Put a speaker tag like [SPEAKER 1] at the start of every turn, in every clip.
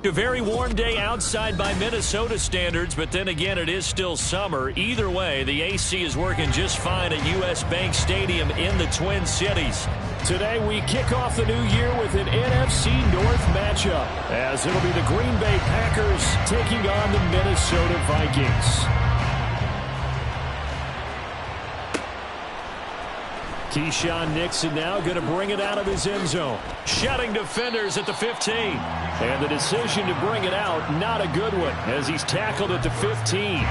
[SPEAKER 1] A very warm day outside by Minnesota standards, but then again, it is still summer. Either way, the AC is working just fine at U.S. Bank Stadium in the Twin Cities.
[SPEAKER 2] Today, we kick off the new year with an NFC North matchup, as it'll be the Green Bay Packers taking on the Minnesota Vikings. Keyshawn Nixon now going to bring it out of his end zone. Shutting defenders at the 15. And the decision to bring it out, not a good one, as he's tackled at the 15.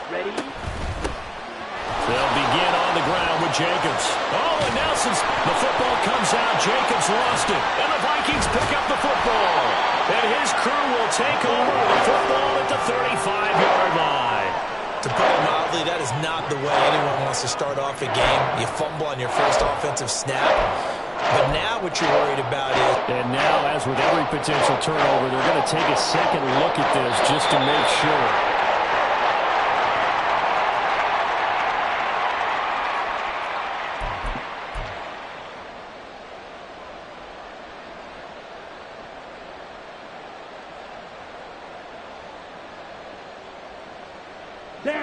[SPEAKER 3] Ready?
[SPEAKER 1] They'll begin on the ground with Jacobs. Oh, and Nelson's. The football comes out. Jacobs lost it. And the Vikings pick up the football. And his crew will take over the football at the 35-yard line.
[SPEAKER 4] To put it mildly, that is not the way anyone wants to start off a game. You fumble on your first offensive snap. But now what you're worried about is...
[SPEAKER 2] And now, as with every potential turnover, they're going to take a second look at this just to make sure.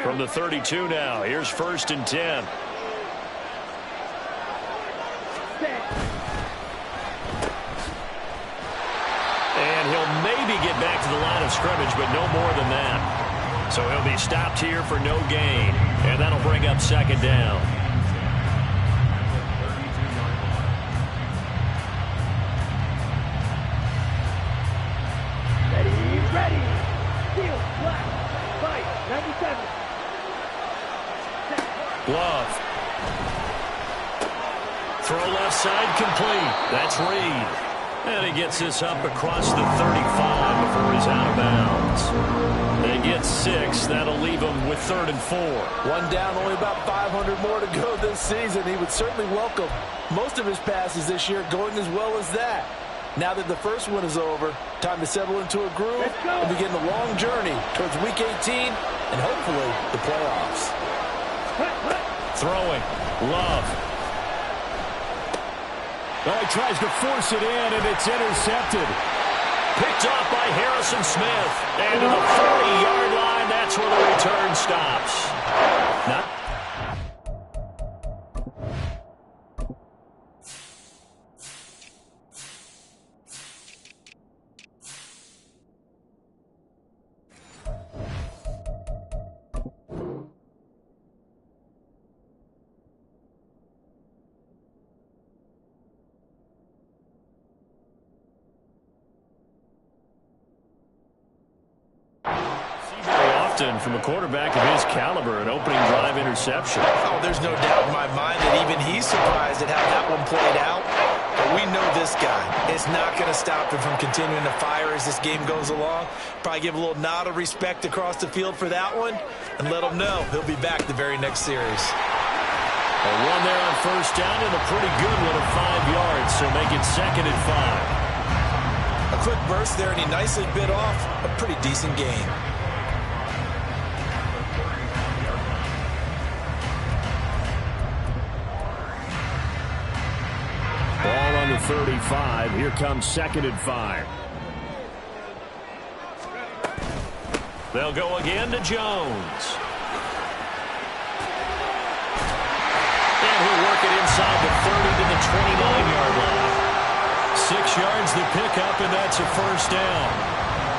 [SPEAKER 1] From the 32 now, here's 1st and 10. And he'll maybe get back to the line of scrimmage, but no more than that. So he'll be stopped here for no gain. And that'll bring up 2nd down.
[SPEAKER 3] Ready. Steel, black, fight, 97.
[SPEAKER 1] Love. Throw left side complete. That's Reed. And he gets this up across the 35 before he's out of bounds. They get 6. That'll leave him with 3rd and 4.
[SPEAKER 4] One down, only about 500 more to go this season. He would certainly welcome most of his passes this year going as well as that. Now that the first one is over, time to settle into a groove and begin the long journey towards Week 18 and hopefully the playoffs.
[SPEAKER 1] Throwing. Love.
[SPEAKER 2] Oh, he tries to force it in, and it's intercepted.
[SPEAKER 1] Picked off by Harrison Smith. And to the 40-yard line, that's where the return stops. Not from a quarterback of his caliber, an opening drive interception.
[SPEAKER 4] Oh, there's no doubt in my mind that even he's surprised at how that one played out. But we know this guy. It's not going to stop him from continuing to fire as this game goes along. Probably give a little nod of respect across the field for that one and let him know he'll be back the very next series.
[SPEAKER 1] A one there on 1st down and a pretty good one of 5 yards, so make it 2nd and 5.
[SPEAKER 4] A quick burst there, and he nicely bit off a pretty decent gain.
[SPEAKER 2] Ball on the 35. Here comes 2nd and 5.
[SPEAKER 1] They'll go again to Jones. And he'll work it inside the 30 to the 29-yard line. 6 yards the pickup, and that's a 1st down.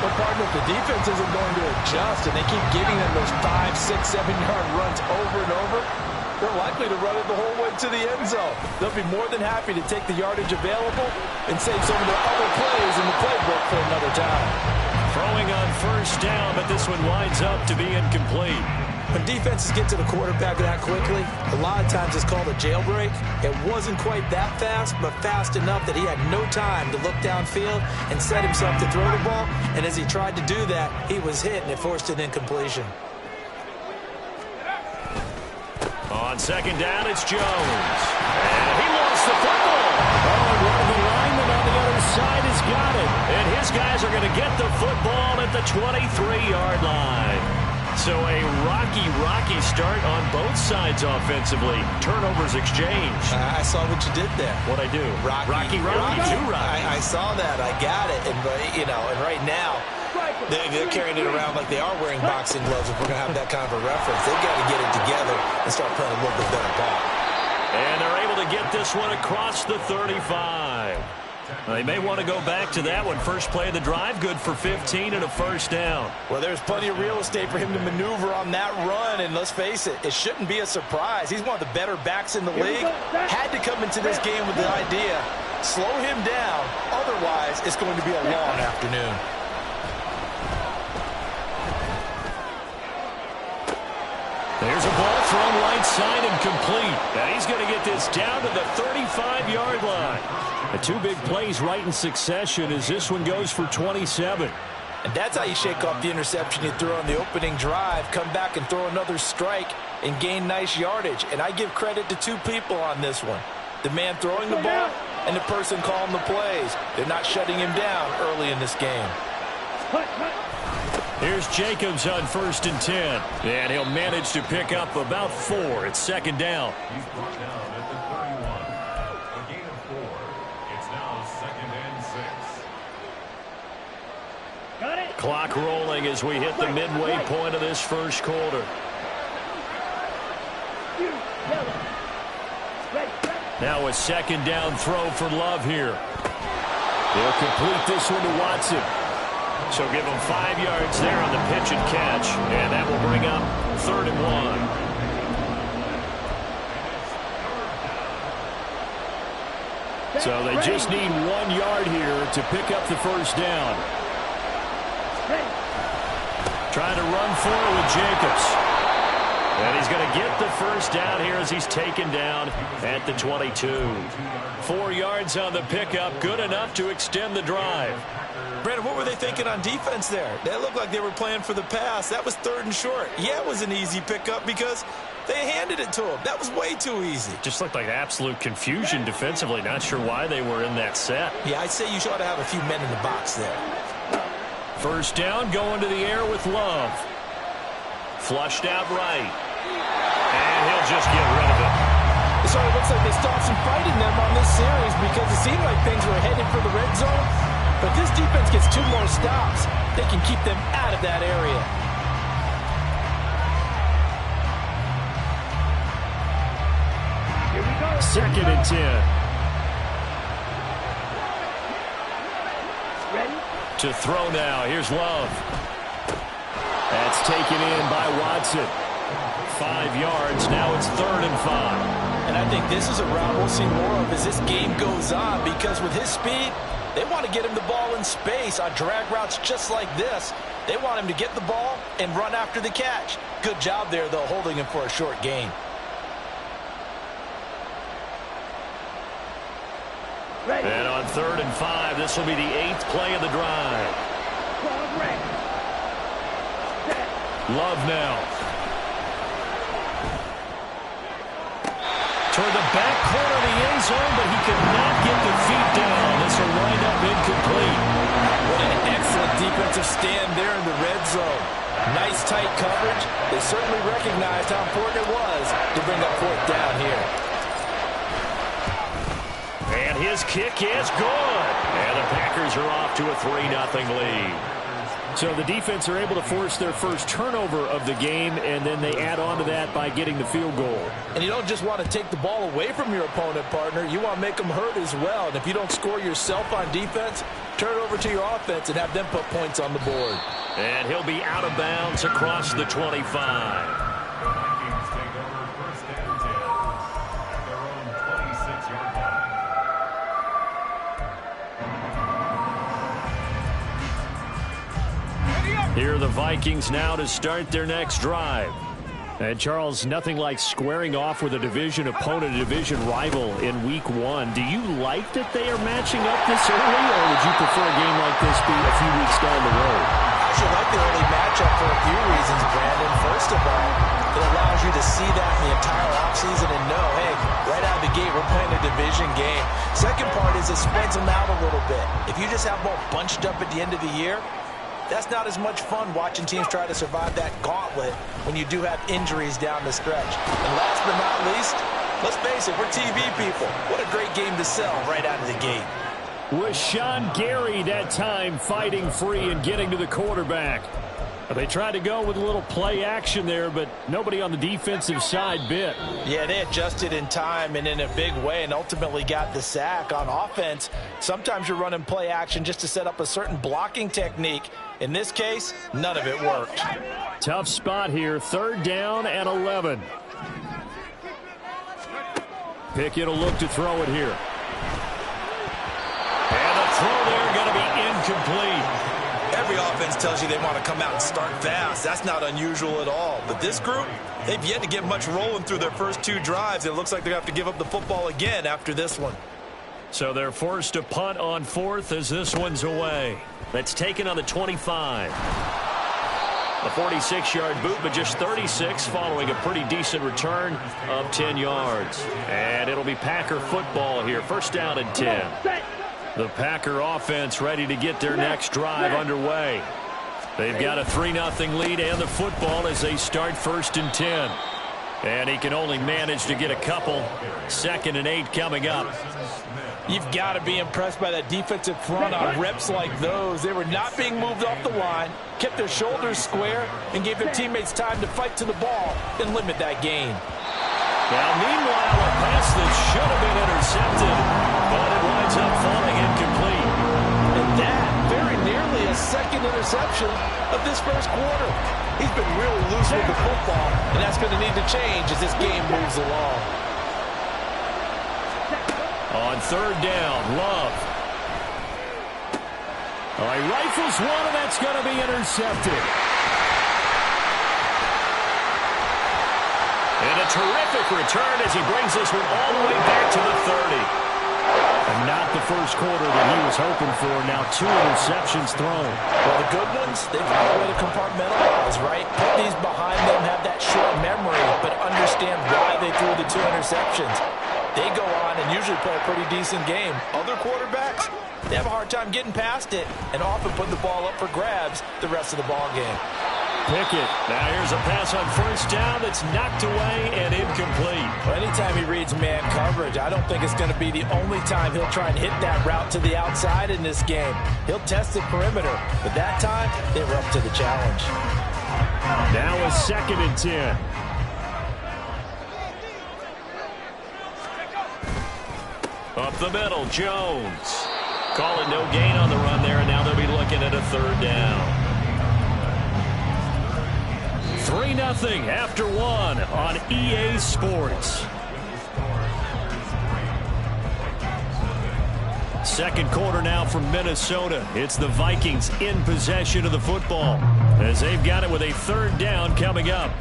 [SPEAKER 4] Well, partner, if the defense isn't going to adjust and they keep giving them those 5, 6, 7-yard runs over and over, they're likely to run it the whole way to the end zone. They'll be more than happy to take the yardage available and save some of their other plays in the playbook for another time.
[SPEAKER 1] Throwing on 1st down, but this one winds up to be incomplete.
[SPEAKER 4] When defenses get to the quarterback that quickly, a lot of times it's called a jailbreak. It wasn't quite that fast, but fast enough that he had no time to look downfield and set himself to throw the ball. And as he tried to do that, he was hit, and it forced an incompletion.
[SPEAKER 1] On 2nd down, it's Jones. And he lost the football.
[SPEAKER 2] Oh, and one of the linemen on the other side has got it. And his guys are going to get the football at the 23-yard line. So a rocky start on both sides offensively. Turnovers exchanged.
[SPEAKER 4] I saw what you did there.
[SPEAKER 2] What'd I do? Rocky. Too rocky.
[SPEAKER 4] I saw that. I got it. And, and right now, they're carrying it around like they are wearing boxing gloves if we're going to have that kind of a reference. They've got to get it together and start playing a little bit better ball.
[SPEAKER 2] And they're able to get this one across the 35. They may want to go back to that one. First play of the drive, good for 15 and a first down.
[SPEAKER 4] Well, there's plenty of real estate for him to maneuver on that run, and let's face it, it shouldn't be a surprise. He's one of the better backs in the league. Had to come into this game with the idea, slow him down, otherwise it's going to be a long afternoon.
[SPEAKER 2] There's a ball thrown right side and complete. And he's going to get this down to the 35-yard line. The two big plays right in succession as this one goes for 27.
[SPEAKER 4] And that's how you shake off the interception you threw on the opening drive, come back and throw another strike and gain nice yardage. And I give credit to two people on this one. The man throwing the ball and the person calling the plays. They're not shutting him down early in this game.
[SPEAKER 2] Here's Jacobs on 1st and 10. And he'll manage to pick up about 4. It's second down.
[SPEAKER 5] He's brought down at the 31. A gain of 4. It's now 2nd and 6.
[SPEAKER 3] Got it.
[SPEAKER 2] Clock rolling as we hit the midway point of this first quarter. Now a second down throw for Love here. He'll complete this one to Watson. So give him 5 yards there on the pitch and catch. And that will bring up 3rd and 1. So they just need 1 yard here to pick up the first down. Trying to run forward with Jacobs. And he's going to get the first down here as he's taken down at the 22. 4 yards on the pickup, good enough to extend the drive.
[SPEAKER 4] Brandon, what were they thinking on defense there? They looked like they were playing for the pass. That was 3rd and short. Yeah, it was an easy pickup because they handed it to him. That was way too easy.
[SPEAKER 2] Just looked like absolute confusion defensively. Not sure why they were in that set.
[SPEAKER 4] Yeah, I'd say you ought to have a few men in the box there.
[SPEAKER 2] First down, going to the air with Love. Flushed out right. And he'll just get rid of it.
[SPEAKER 4] So it looks like they stopped some fight in them on this series because it seemed like things were headed for the red zone. But this defense gets 2 more stops. They can keep them out of that area.
[SPEAKER 3] Here we go.
[SPEAKER 2] 2nd and 10.
[SPEAKER 3] Ready?
[SPEAKER 2] To throw now. Here's Love. That's taken in by Watson. 5 yards. Now it's 3rd and 5.
[SPEAKER 4] And I think this is a route we'll see more of as this game goes on because with his speed, they want to get him the ball in space on drag routes just like this. They want him to get the ball and run after the catch. Good job there, though, holding him for a short gain.
[SPEAKER 3] Ready.
[SPEAKER 2] And on 3rd and 5, this will be the 8th play of the drive.
[SPEAKER 3] Ball ready. Set.
[SPEAKER 2] Love now. Toward the back corner of the end zone, but he could not get the feet down. This will wind up incomplete.
[SPEAKER 4] What an excellent defensive stand there in the red zone. Nice tight coverage. They certainly recognized how important it was to bring up 4th down here.
[SPEAKER 2] And his kick is good. And the Packers are off to a 3-0 lead. So the defense are able to force their first turnover of the game, and then they add on to that by getting the field goal.
[SPEAKER 4] And you don't just want to take the ball away from your opponent, partner. You want to make them hurt as well. And if you don't score yourself on defense, turn it over to your offense and have them put points on the board.
[SPEAKER 2] And he'll be out of bounds across the 25.
[SPEAKER 5] The Vikings take over 1st and 10 at their own 26-yard line.
[SPEAKER 2] Here are the Vikings now to start their next drive. And Charles, nothing like squaring off with a division opponent, a division rival in week 1. Do you like that they are matching up this early, or would you prefer a game like this be a few weeks down the road?
[SPEAKER 4] I actually like the early matchup for a few reasons, Brandon. First of all, it allows you to see that in the entire offseason and know, hey, Right out of the gate, we're playing a division game. Second part is it spreads them out a little bit. If you just have them all bunched up at the end of the year, that's not as much fun watching teams try to survive that gauntlet when you do have injuries down the stretch. And last but not least, let's face it, we're TV people. What a great game to sell right out of the gate.
[SPEAKER 2] Was Sean Gary that time fighting free and getting to the quarterback. They tried to go with a little play action there, but nobody on the defensive side bit.
[SPEAKER 4] Yeah, they adjusted in time and in a big way and ultimately got the sack. On offense, sometimes you're running play action just to set up a certain blocking technique. In this case, none of it worked.
[SPEAKER 2] Tough spot here, 3rd down and 11. Pickett will look to throw it here. And the throw there going to be incomplete.
[SPEAKER 4] Every offense tells you they want to come out and start fast. That's not unusual at all. But this group, they've yet to get much rolling through their first 2 drives. It looks like they're going to have to give up the football again after this one.
[SPEAKER 2] So they're forced to punt on 4th as this one's away. That's taken on the 25. A 46-yard boot, but just 36 following a pretty decent return of 10 yards. And it'll be Packer football here. 1st down and 10. The Packer offense ready to get their next drive underway. They've got a 3-0 lead and the football as they start 1st and 10. And he can only manage to get a couple. 2nd and 8 coming up.
[SPEAKER 4] You've got to be impressed by that defensive front on reps like those. They were not being moved off the line, kept their shoulders square, and gave their teammates time to fight to the ball and limit that gain.
[SPEAKER 2] Now, meanwhile, a pass that should have been intercepted, but it winds up falling incomplete.
[SPEAKER 4] And that very nearly a 2nd interception of this first quarter. He's been really loose with the football, and that's going to need to change as this game moves along.
[SPEAKER 2] On 3rd down, Love. Oh, he rifles one, and that's going to be intercepted. And a terrific return as he brings this one all the way back to the 30. And not the first quarter that he was hoping for. Now 2 interceptions thrown.
[SPEAKER 4] Well, the good ones, they've got a way to compartmentalize, right? Put these behind them, have that short memory, but understand why they threw the 2 interceptions. They go on and usually play a pretty decent game. Other quarterbacks, they have a hard time getting past it and often put the ball up for grabs the rest of the ball game.
[SPEAKER 2] Pickett. Now here's a pass on 1st down that's knocked away and incomplete.
[SPEAKER 4] Well, anytime he reads man coverage, I don't think it's going to be the only time he'll try and hit that route to the outside in this game. He'll test the perimeter, but that time they were up to the challenge.
[SPEAKER 2] Now a 2nd and 10. Up the middle, Jones. Calling no gain on the run there, and now they'll be looking at a 3rd down. 3-0 after 1 on EA Sports. 2nd quarter now from Minnesota. It's the Vikings in possession of the football as they've got it with a 3rd down coming up.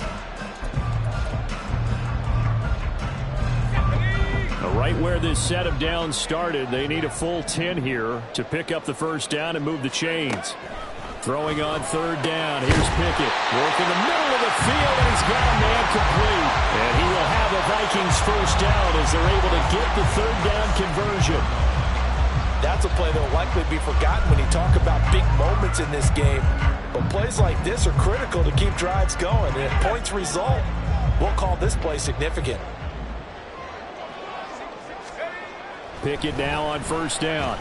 [SPEAKER 2] Right where this set of downs started, they need a full 10 here to pick up the 1st down and move the chains. Throwing on 3rd down. Here's Pickett. Working the middle of the field, and he's got a man complete. And he will have a Vikings 1st down as they're able to get the 3rd down conversion.
[SPEAKER 4] That's a play that will likely be forgotten when you talk about big moments in this game. But plays like this are critical to keep drives going. And if points result, we'll call this play significant.
[SPEAKER 2] Pickett now on 1st down.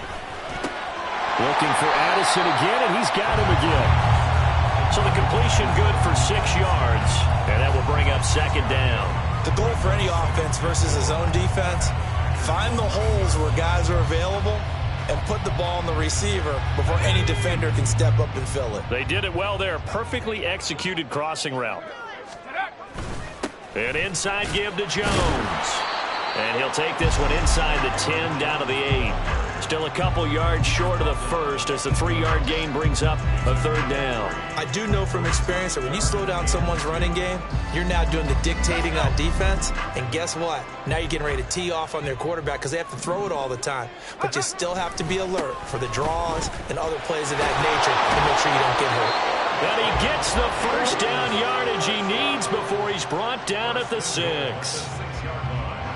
[SPEAKER 2] Looking for Addison again, and he's got him again. So the completion good for 6 yards, and that will bring up 2nd down.
[SPEAKER 4] The goal for any offense versus a zone defense, find the holes where guys are available and put the ball on the receiver before any defender can step up and fill it.
[SPEAKER 2] They did it well there. Perfectly executed crossing route. An inside give to Jones. And he'll take this one inside the 10 down to the 8. Still a couple yards short of the 1st as the 3-yard gain brings up a 3rd down.
[SPEAKER 4] I do know from experience that when you slow down someone's running game, you're now doing the dictating on defense. And guess what? Now you're getting ready to tee off on their quarterback because they have to throw it all the time. But you still have to be alert for the draws and other plays of that nature to make sure you don't get hurt.
[SPEAKER 2] And he gets the 1st down yardage he needs before he's brought down at the 6.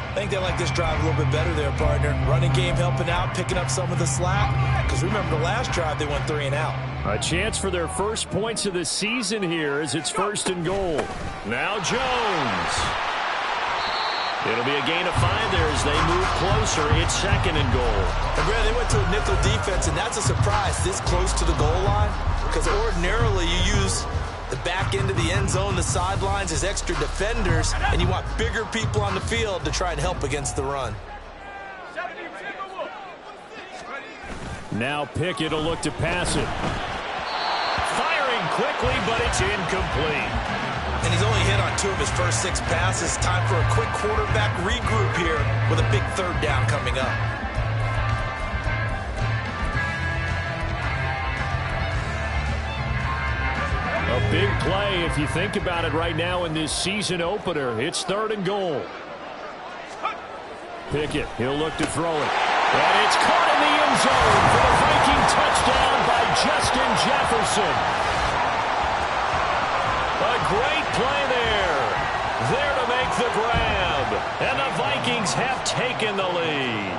[SPEAKER 4] I think they like this drive a little bit better there, partner. Running game helping out, picking up some of the slack. Because remember the last drive, they went 3 and out.
[SPEAKER 2] A chance for their first points of the season here as it's 1st and goal. Now Jones. It'll be a gain of 5 there as they move closer. It's 2nd and goal.
[SPEAKER 4] And Brad, they went to a nickel defense, and that's a surprise this close to the goal line. Because ordinarily you use the back end of the end zone, the sidelines as extra defenders, and you want bigger people on the field to try and help against the run.
[SPEAKER 2] Now Pickett will look to pass it. Firing quickly, but it's incomplete.
[SPEAKER 4] And he's only hit on 2 of his first 6 passes. Time for a quick quarterback regroup here with a big 3rd down coming up.
[SPEAKER 2] A big play if you think about it right now in this season opener. It's 3rd and goal. Pickett, he'll look to throw it. And it's caught in the end zone for the Viking touchdown by Justin Jefferson. A great play there. There to make the grab. And the Vikings have taken the lead.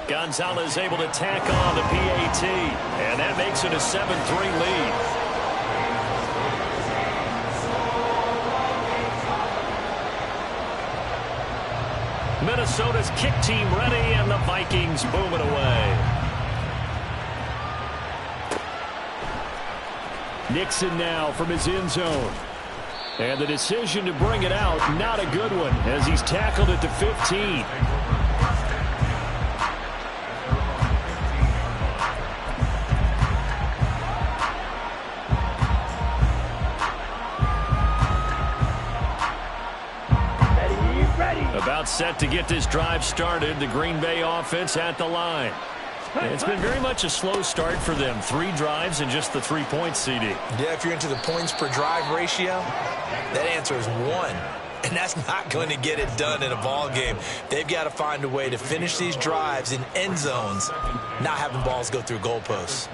[SPEAKER 2] Gonzalez able to tack on the PAT. And that makes it a 7-3 lead. Minnesota's kick team ready, and the Vikings boom it away. Nixon now from his end zone. And the decision to bring it out, not a good one, as he's tackled at the 15. About set to get this drive started. The Green Bay offense at the line. It's been very much a slow start for them. 3 drives and just the 3 points, CD.
[SPEAKER 4] Yeah, if you're into the points per drive ratio, that answer is 1. And that's not going to get it done in a ball game. They've got to find a way to finish these drives in end zones, not having balls go through goalposts.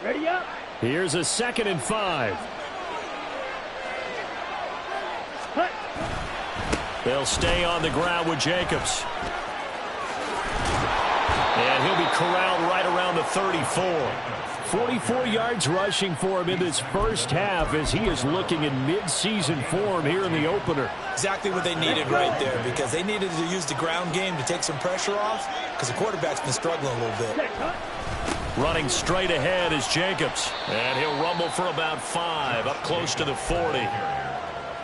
[SPEAKER 3] Ready up.
[SPEAKER 2] Here's a 2nd and 5. They'll stay on the ground with Jacobs. And he'll be corralled right around the 34. 44 yards rushing for him in this first half as he is looking in mid-season form here in the opener.
[SPEAKER 4] Exactly what they needed right there, because they needed to use the ground game to take some pressure off, because the quarterback's been struggling a little bit.
[SPEAKER 2] Running straight ahead is Jacobs. And he'll rumble for about 5, up close to the 40.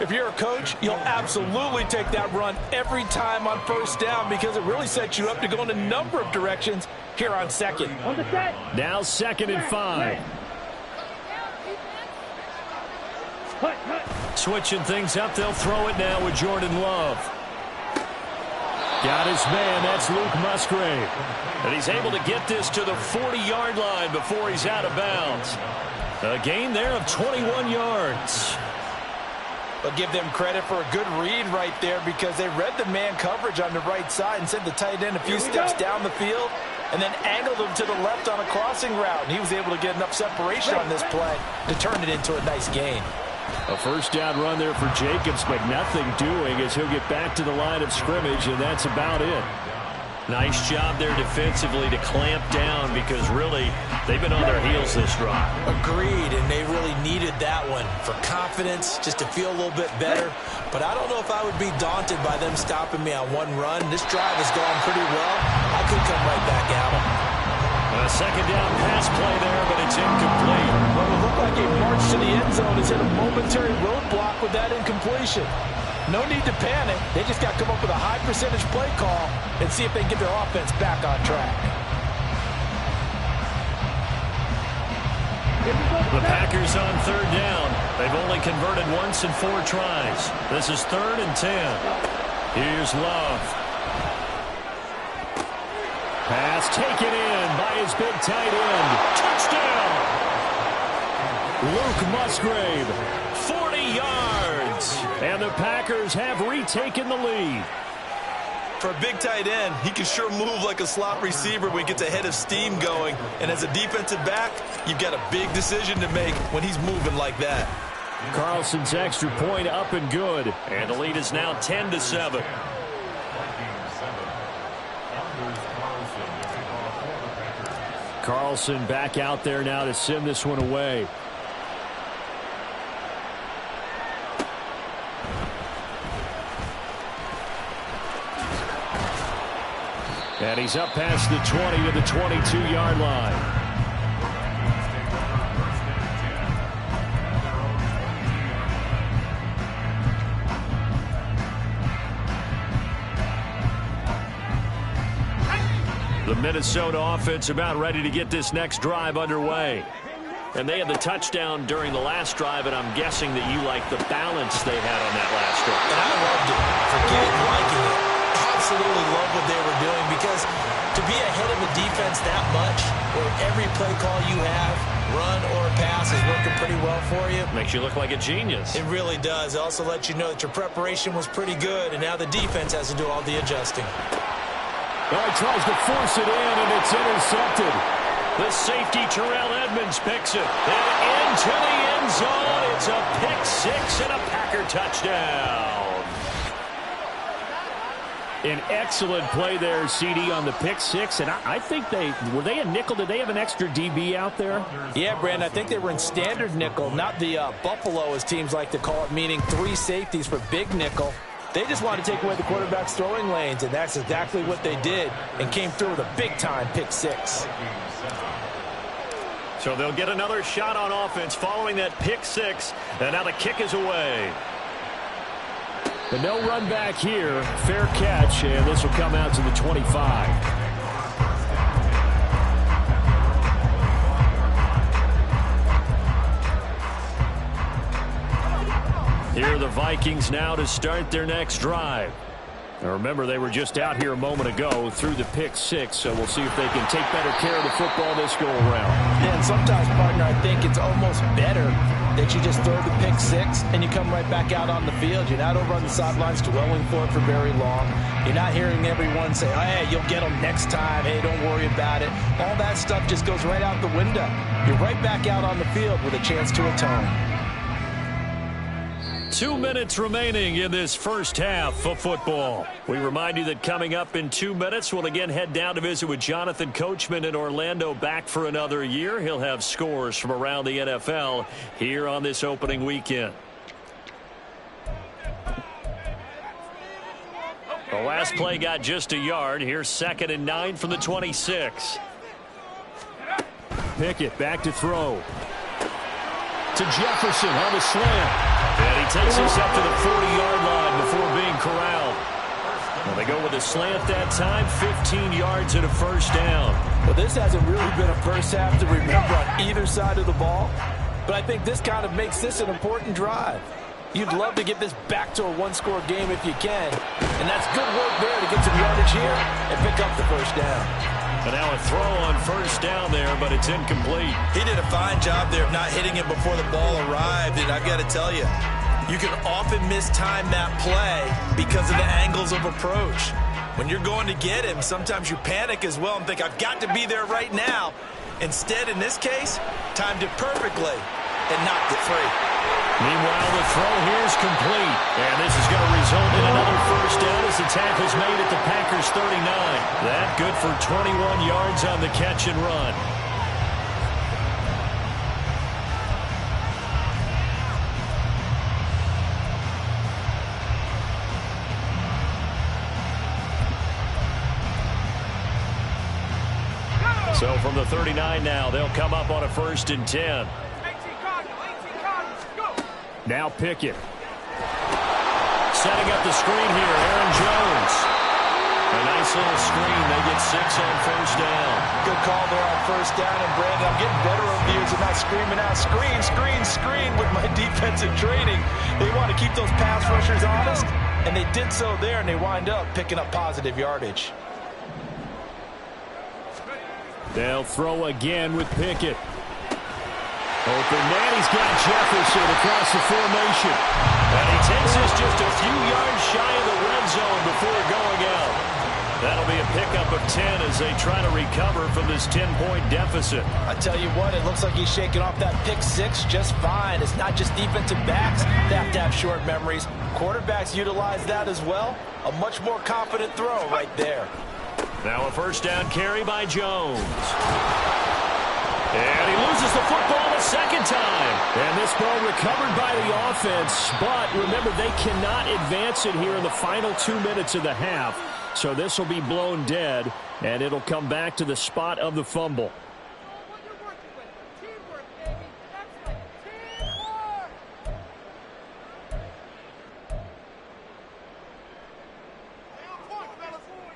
[SPEAKER 4] If you're a coach, you'll absolutely take that run every time on first down, because it really sets you up to go in a number of directions here on 2nd.
[SPEAKER 3] On the set.
[SPEAKER 2] Now 2nd and 5. Switching things up, they'll throw it now with Jordan Love. Got his man, that's Luke Musgrave. And he's able to get this to the 40-yard line before he's out of bounds. A gain there of 21 yards.
[SPEAKER 4] But give them credit for a good read right there, because they read the man coverage on the right side and sent the tight end a few steps down the field and then angled him to the left on a crossing route. And he was able to get enough separation on this play to turn it into a nice gain.
[SPEAKER 2] A first down run there for Jacobs, but nothing doing as he'll get back to the line of scrimmage, and that's about it. Nice job there defensively to clamp down, because really they've been on their heels this drive.
[SPEAKER 4] Agreed, and they really needed that one for confidence, just to feel a little bit better. But I don't know if I would be daunted by them stopping me on one run. This drive has gone pretty well. I could come right back at them.
[SPEAKER 2] A 2nd down pass play there, but it's incomplete.
[SPEAKER 4] Well, it looked like a march to the end zone has hit a momentary roadblock with that incompletion. No need to panic. They just got to come up with a high percentage play call and see if they can get their offense back on track.
[SPEAKER 2] The Packers on 3rd down. They've only converted once in 4 tries. This is 3rd and 10. Here's Love. Pass taken in by his big tight end. Touchdown! Luke Musgrave, 40 yards. And the Packers have retaken the lead.
[SPEAKER 4] For a big tight end, he can sure move like a slot receiver when he gets a head of steam going. And as a defensive back, you've got a big decision to make when he's moving like that.
[SPEAKER 2] Carlson's extra point up and good.
[SPEAKER 1] And the lead is now 10-7.
[SPEAKER 2] Carlson back out there now to send this one away. And he's up past the 20 to the 22-yard line. The Minnesota offense about ready to get this next drive underway. And they had the touchdown during the last drive, and I'm guessing that you like the balance they had on that last drive.
[SPEAKER 4] And I loved it. Forget liking it. Absolutely love what they were doing, because to be ahead of a defense that much, where every play call you have, run or pass, is working pretty well for you.
[SPEAKER 2] Makes you look like a genius.
[SPEAKER 4] It really does. It also lets you know that your preparation was pretty good, and now the defense has to do all the adjusting.
[SPEAKER 2] Oh, he tries to force it in, and it's intercepted.
[SPEAKER 1] The safety, Terrell Edmonds, picks it. And into the end zone. It's a pick six and a Packer touchdown.
[SPEAKER 2] An excellent play there, CD, on the pick six. And I think were they a nickel? Did they have an extra DB out there?
[SPEAKER 6] Yeah, Brandon, I think they were in standard nickel, not the Buffalo, as teams like to call it, meaning three safeties for big nickel. They just wanted to take away the quarterback's throwing lanes, and that's exactly what they did, and came through with a big-time pick six.
[SPEAKER 1] So they'll get another shot on offense following that pick six, and now the kick is away.
[SPEAKER 2] But no run back here. Fair catch, and this will come out to the 25. Here are the Vikings now to start their next drive. Now remember, they were just out here a moment ago through the pick six, so we'll see if they can take better care of the football this go around.
[SPEAKER 6] Yeah, and sometimes, partner, I think it's almost better that you just throw the pick six and you come right back out on the field. You're not over on the sidelines dwelling for it for very long. You're not hearing everyone say, oh, hey, you'll get them next time. Hey, don't worry about it. All that stuff just goes right out the window. You're right back out on the field with a chance to atone.
[SPEAKER 1] 2 minutes remaining in this first half of football. We remind you that coming up in 2 minutes, we'll again head down to visit with Jonathan Coachman in Orlando, back for another year. He'll have scores from around the NFL here on this opening weekend. The last play got just a yard. Here's 2nd and 9 from the 26.
[SPEAKER 2] Pickett back to throw. To Jefferson on the slant.
[SPEAKER 1] And he takes us up to the 40-yard line before being corralled. Well, they go with a slant that time, 15 yards and a first down.
[SPEAKER 6] Well, this hasn't really been a first half to remember on either side of the ball, but I think this kind of makes this an important drive. You'd love to get this back to a one-score game if you can, and that's good work there to get some yardage here and pick up the first down.
[SPEAKER 1] And now a throw on first down there, but it's incomplete.
[SPEAKER 4] He did a fine job there of not hitting it before the ball arrived, and I've got to tell you, you can often mistime that play because of the angles of approach. When you're going to get him, sometimes you panic as well and think, I've got to be there right now. Instead, in this case, timed it perfectly and knocked it free.
[SPEAKER 1] Meanwhile, the throw here is complete. And this is going to result in another first down as the tackle's made at the Packers' 39. That good for 21 yards on the catch and run. So from the 39 now, they'll come up on a 1st and 10.
[SPEAKER 2] Now Pickett.
[SPEAKER 1] Setting up the screen here, Aaron Jones. A nice little screen. They get 6 on first down.
[SPEAKER 6] Good call there on first down. And, Brandon, I'm getting better over the years of not screaming out, screen, screen, screen with my defensive training. They want to keep those pass rushers honest, and they did so there, and they wind up picking up positive yardage.
[SPEAKER 2] They'll throw again with Pickett. Open man, he's got Jefferson across the formation.
[SPEAKER 1] And he takes us just a few yards shy of the red zone before going out.
[SPEAKER 2] That'll be a pickup of 10 as they try to recover from this 10-point deficit.
[SPEAKER 6] I tell you what, it looks like he's shaking off that pick six just fine. It's not just defensive backs that have to have short memories. Quarterbacks utilize that as well. A much more confident throw right there.
[SPEAKER 2] Now a first down carry by Jones. And he loses the football a second time. And this ball recovered by the offense. But remember, they cannot advance it here in the final 2 minutes of the half. So this will be blown dead, and it'll come back to the spot of the fumble.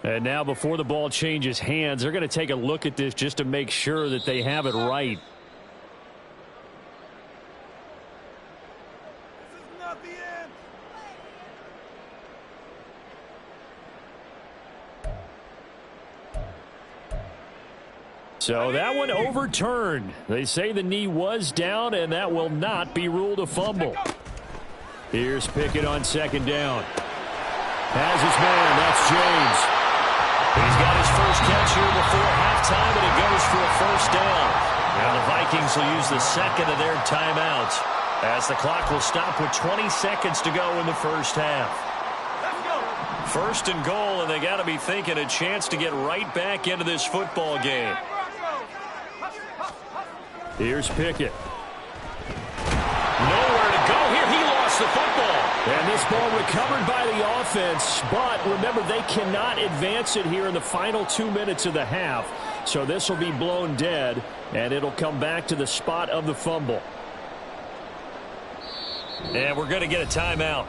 [SPEAKER 2] And now before the ball changes hands, they're going to take a look at this just to make sure that they have it right.
[SPEAKER 3] This is not the end.
[SPEAKER 2] So that one overturned. They say the knee was down, and that will not be ruled a fumble. Here's Pickett on second down. Has his man. That's James. He's got his first catch here before halftime, and it goes for a first down. Now the Vikings will use the second of their timeouts as the clock will stop with 20 seconds to go in the first half. First and goal, and they got to be thinking a chance to get right back into this football game. Here's Pickett. Nowhere to go here. He lost the football. And this ball recovered by the offense. But remember, they cannot advance it here in the final 2 minutes of the half. So this will be blown dead, and it'll come back to the spot of the fumble. And we're going to get a timeout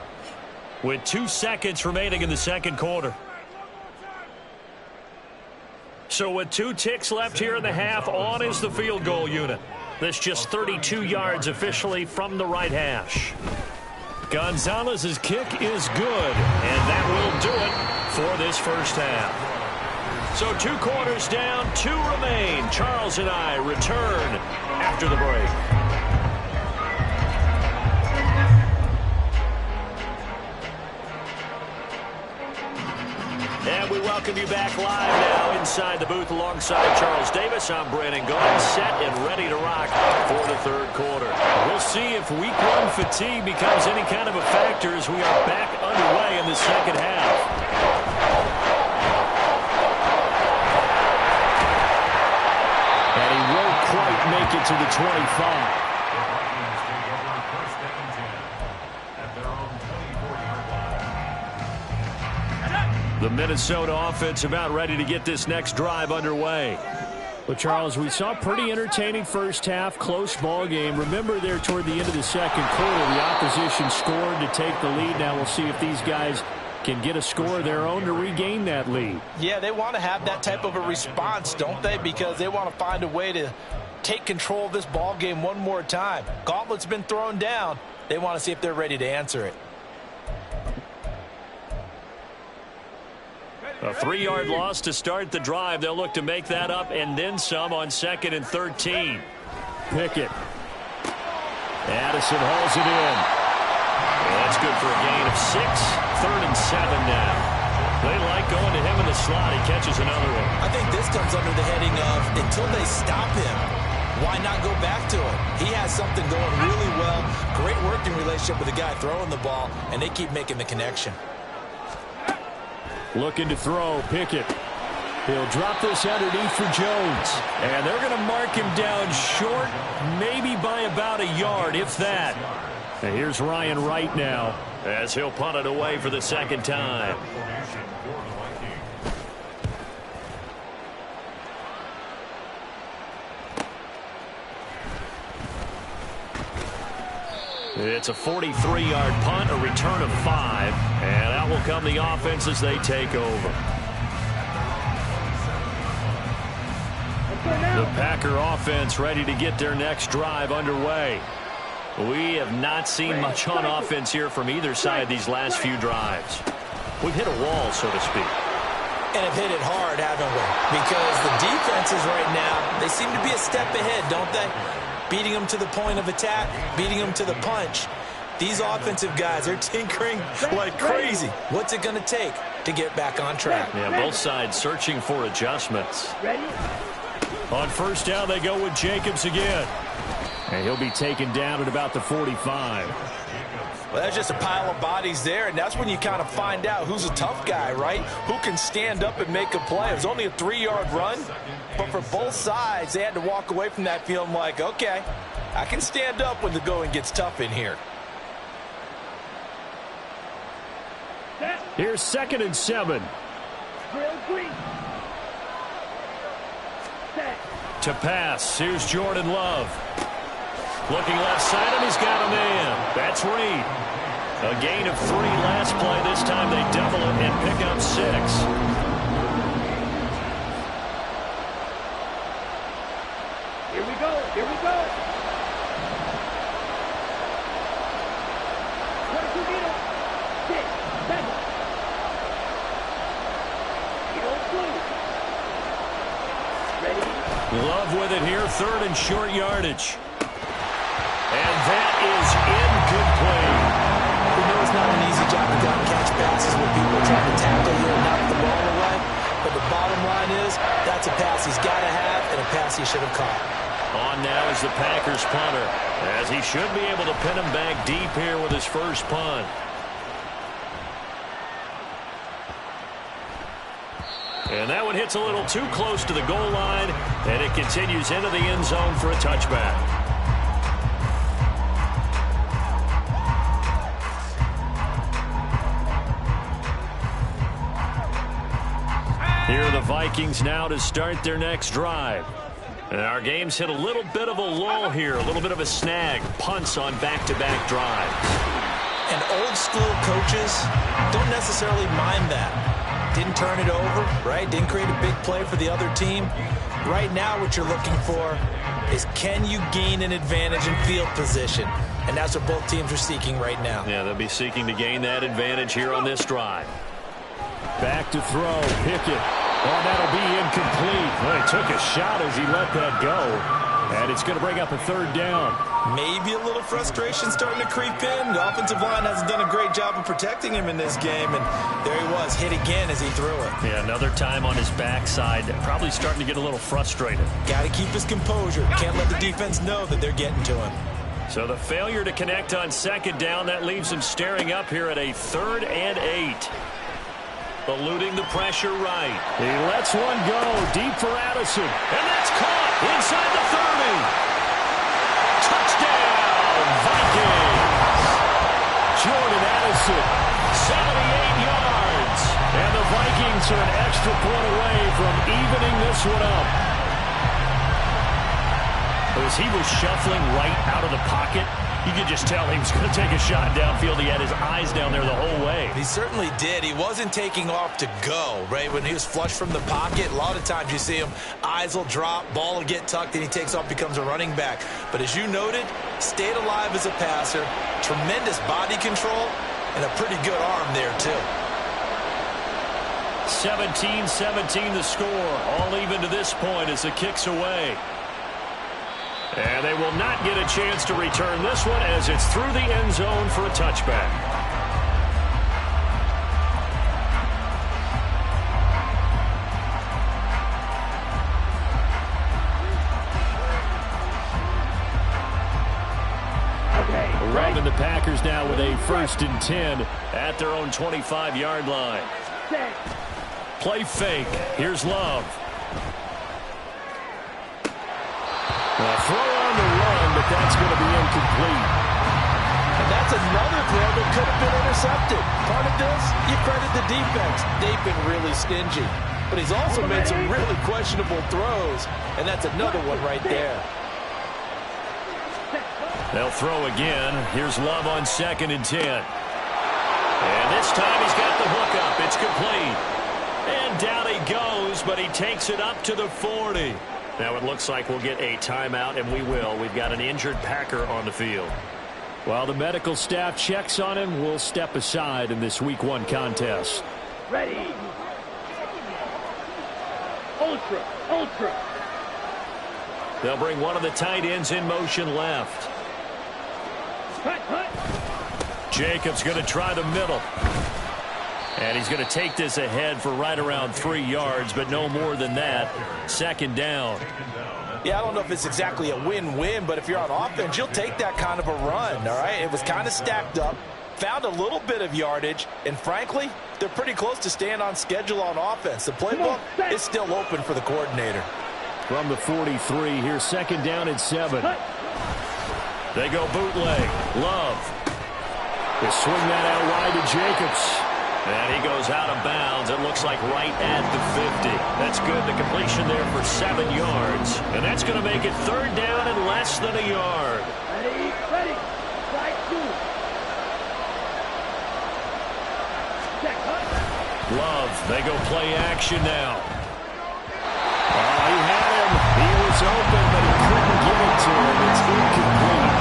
[SPEAKER 2] with 2 seconds remaining in the second quarter. So with 2 ticks left here in the half, on is the field goal unit. This just 32 yards officially from the right hash. Gonzalez's kick is good, and that will do it for this first half. So 2 quarters down, 2 remain. Charles and I return after the break. And we welcome you back live now inside the booth alongside Charles Davis. I'm Brandon Gault, set and ready to rock for the third quarter. We'll see if week 1 fatigue becomes any kind of a factor as we are back underway in the second half. And he won't quite make it to the 25. The Minnesota offense about ready to get this next drive underway. Well, Charles, we saw a pretty entertaining first half, close ball game. Remember there toward the end of the second quarter, the opposition scored to take the lead. Now we'll see if these guys can get a score of their own to regain that lead.
[SPEAKER 6] Yeah, they want to have that type of a response, don't they? Because they want to find a way to take control of this ball game one more time. Gauntlet's been thrown down. They want to see if they're ready to answer it.
[SPEAKER 2] A 3-yard loss to start the drive. They'll look to make that up and then some on 2nd and 13. Pickett. Addison hauls it in. Well, that's good for a gain of 6. 3rd and 7 now. They like going to him in the slot. He catches another one.
[SPEAKER 6] I think this comes under the heading of until they stop him, why not go back to him? He has something going really well. Great working relationship with the guy throwing the ball, and they keep making the connection.
[SPEAKER 2] Looking to throw, Pickett. He'll drop this underneath for Jones. And they're going to mark him down short, maybe by about a yard, if that. And here's Ryan Wright now, as he'll punt it away for the second time. It's a 43-yard punt, a return of 5, and out will come the offense as they take over. The Packer offense ready to get their next drive underway. We have not seen much on offense here from either side these last few drives. We've hit a wall, so to speak.
[SPEAKER 6] And have hit it hard, haven't we? Because the defenses right now, they seem to be a step ahead, don't they? Beating them to the point of attack, beating them to the punch. These offensive guys, they're tinkering like crazy. What's it going to take to get back on track?
[SPEAKER 2] Yeah, both sides searching for adjustments.
[SPEAKER 3] Ready?
[SPEAKER 2] On first down, they go with Jacobs again. And he'll be taken down at about the 45.
[SPEAKER 6] Well, that's just a pile of bodies there, and that's when you kind of find out who's a tough guy, right? Who can stand up and make a play. It was only a 3-yard run, but for both sides, they had to walk away from that feeling like, okay, I can stand up when the going gets tough in here.
[SPEAKER 2] Here's 2nd and 7.
[SPEAKER 3] Drill green. Set.
[SPEAKER 2] To pass, here's Jordan Love. Looking left side, and he's got a man. That's Reed. A gain of 3 last play. This time they double it and pick up 6.
[SPEAKER 3] Here we go. Here we go.
[SPEAKER 2] Love with it here, 3rd and short yardage. And that is incomplete.
[SPEAKER 6] We know it's not an easy job to go and catch passes when people are trying to tackle you and knock the ball away. But the bottom line is, that's a pass he's got to have and a pass he should have caught.
[SPEAKER 2] On now is the Packers punter, as he should be able to pin him back deep here with his first punt. And that one hits a little too close to the goal line, and it continues into the end zone for a touchback. Here are the Vikings now to start their next drive. And our game's hit a little bit of a lull here, a little bit of a snag. Punts on back-to-back drives.
[SPEAKER 6] And old school coaches don't necessarily mind that. Didn't turn it over, right? Didn't create a big play for the other team. Right now what you're looking for is, can you gain an advantage in field position? And that's what both teams are seeking right now.
[SPEAKER 2] Yeah, they'll be seeking to gain that advantage here on this drive. Back to throw, Pickett. Oh, that'll be incomplete. Well, he took a shot as he let that go. And it's going to bring up a 3rd down.
[SPEAKER 6] Maybe a little frustration starting to creep in. The offensive line hasn't done a great job of protecting him in this game. And there he was, hit again as he threw it.
[SPEAKER 2] Yeah, another time on his backside. Probably starting to get a little frustrated.
[SPEAKER 6] Got to keep his composure. Can't let the defense know that they're getting to him.
[SPEAKER 2] So the failure to connect on 2nd down, that leaves him staring up here at a 3rd and 8. Eluding the pressure right. He lets one go deep for Addison. And that's caught inside the 30. Touchdown, Vikings. Jordan Addison, 78 yards. And the Vikings are an extra point away from evening this one up. As he was shuffling right out of the pocket, you could just tell he was going to take a shot downfield. He had his eyes down there the whole way.
[SPEAKER 6] He certainly did. He wasn't taking off to go, right? When he was flushed from the pocket, a lot of times you see him, eyes will drop, ball will get tucked, and he takes off, becomes a running back. But as you noted, stayed alive as a passer, tremendous body control, and a pretty good arm there, too.
[SPEAKER 2] 17-17 the score. All even to this point as the kick's away. And they will not get a chance to return this one as it's through the end zone for a touchback. Rounding the Packers now with a 1st and 10 at their own 25-yard line. Play fake. Here's Love. Throw on the run, but that's going to be incomplete.
[SPEAKER 6] And that's another throw that could have been intercepted. Part of this, you credit the defense. They've been really stingy. But he's also made some really questionable throws, and that's another one right there.
[SPEAKER 2] They'll throw again. Here's Love on 2nd and 10. And this time he's got the hook up. It's complete. And down he goes, but he takes it up to the 40. Now it looks like we'll get a timeout, and we will. We've got an injured Packer on the field. While the medical staff checks on him, we'll step aside in this Week 1 contest.
[SPEAKER 3] Ready. Ultra, ultra.
[SPEAKER 2] They'll bring one of the tight ends in motion left.
[SPEAKER 3] Cut, cut.
[SPEAKER 2] Jacobs going to try the middle. And he's going to take this ahead for right around 3 yards, but no more than that. Second down.
[SPEAKER 6] Yeah, I don't know if it's exactly a win-win, but if you're on offense, you'll take that kind of a run, all right? It was kind of stacked up, found a little bit of yardage, and frankly, they're pretty close to staying on schedule on offense. The playbook is still open for the coordinator.
[SPEAKER 2] From the 43, here's second down and 7. They go bootleg. Love. They swing that out wide to Jacobs. And he goes out of bounds. It looks like right at the 50. That's good. The completion there for 7 yards. And that's going to make it third down and less than a yard.
[SPEAKER 3] Ready, ready. Strike 2. Check, huh?
[SPEAKER 2] Love. They go play action now. Oh, he had him. He was open, but he couldn't get it to him. It's incomplete.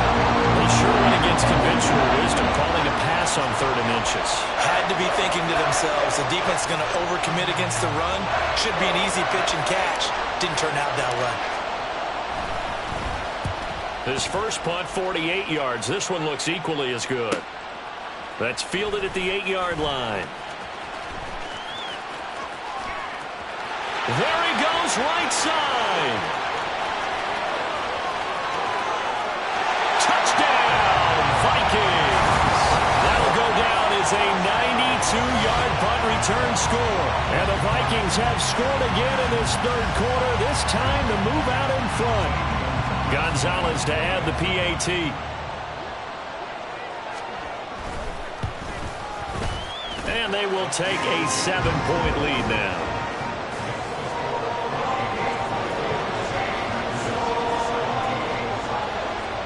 [SPEAKER 2] They sure went against conventional wisdom, calling a pass on 3rd and inches.
[SPEAKER 6] Had to be thinking to themselves, the defense is going to overcommit against the run. Should be an easy pitch and catch. Didn't turn out that way.
[SPEAKER 2] His first punt, 48 yards. This one looks equally as good. That's fielded at the 8-yard line. There he goes, right side. Touchdown, Vikings. That'll go down as a 92-yard punt return score. And the Vikings have scored again in this third quarter, this time to move out in front. Gonzalez to add the PAT. And they will take a 7-point lead now.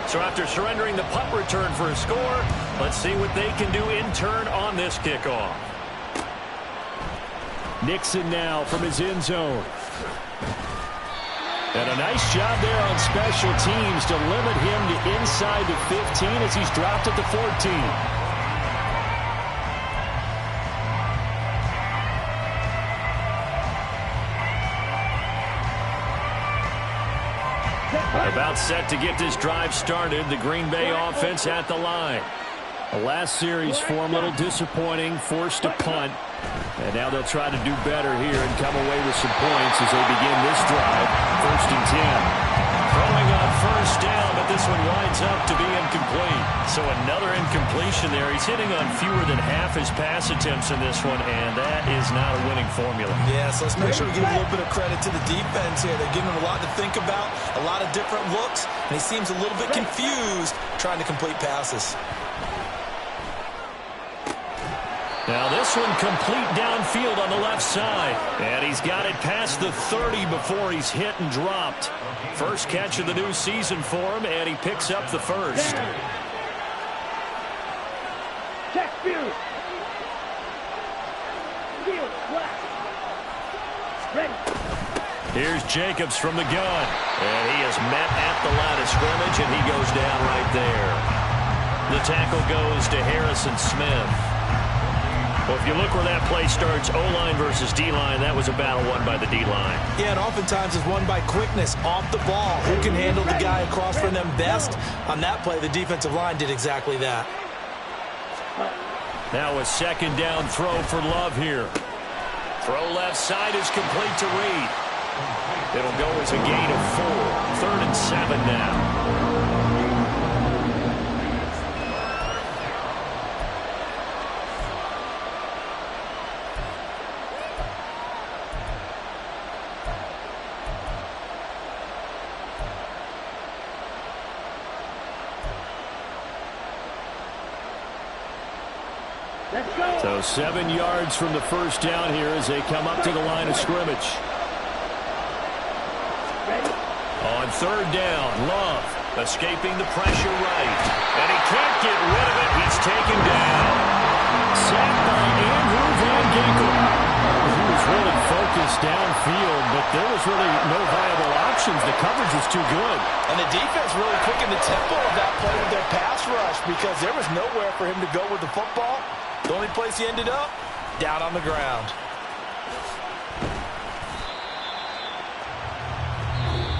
[SPEAKER 2] So after surrendering the punt return for a score, let's see what they can do in turn on this kickoff. Nixon now from his end zone. And a nice job there on special teams to limit him to inside the 15 as he's dropped at the 14. About set to get this drive started. The Green Bay offense at the line. The last series for him, a little disappointing, forced to punt. And now they'll try to do better here and come away with some points as they begin this drive. 1st and 10. Throwing on first down, but this one winds up to be incomplete. So another incompletion there. He's hitting on fewer than half his pass attempts in this one, and that is not a winning formula.
[SPEAKER 6] Yeah, so let's make sure we give a little bit of credit to the defense here. They're giving him a lot to think about, a lot of different looks, and he seems a little bit confused trying to complete passes.
[SPEAKER 2] Now this one complete downfield on the left side. And he's got it past the 30 before he's hit and dropped. First catch of the new season for him, and he picks up the first.
[SPEAKER 3] Check field. Field flat. Ready.
[SPEAKER 2] Here's Jacobs from the gun. And he is met at the line of scrimmage, and he goes down right there. The tackle goes to Harrison Smith. Well, if you look where that play starts, O-line versus D-line, that was a battle won by the D-line.
[SPEAKER 6] Yeah, and oftentimes it's won by quickness off the ball. Who can handle the guy across from them best? On that play, the defensive line did exactly that.
[SPEAKER 2] Now a second down throw for Love here. Throw left side is complete to Reed. It'll go as a gain of 4. 3rd and 7 now. So 7 yards from the first down here as they come up to the line of scrimmage. On 3rd down, Love escaping the pressure right. And he can't get rid of it. He's taken down. Sacked by Andrew Van Ginkel. He was really focused downfield, but there was really no viable options. The coverage was too good.
[SPEAKER 6] And the defense really quickened the tempo of that play with their pass rush because there was nowhere for him to go with the football. The only place he ended up, down on the ground.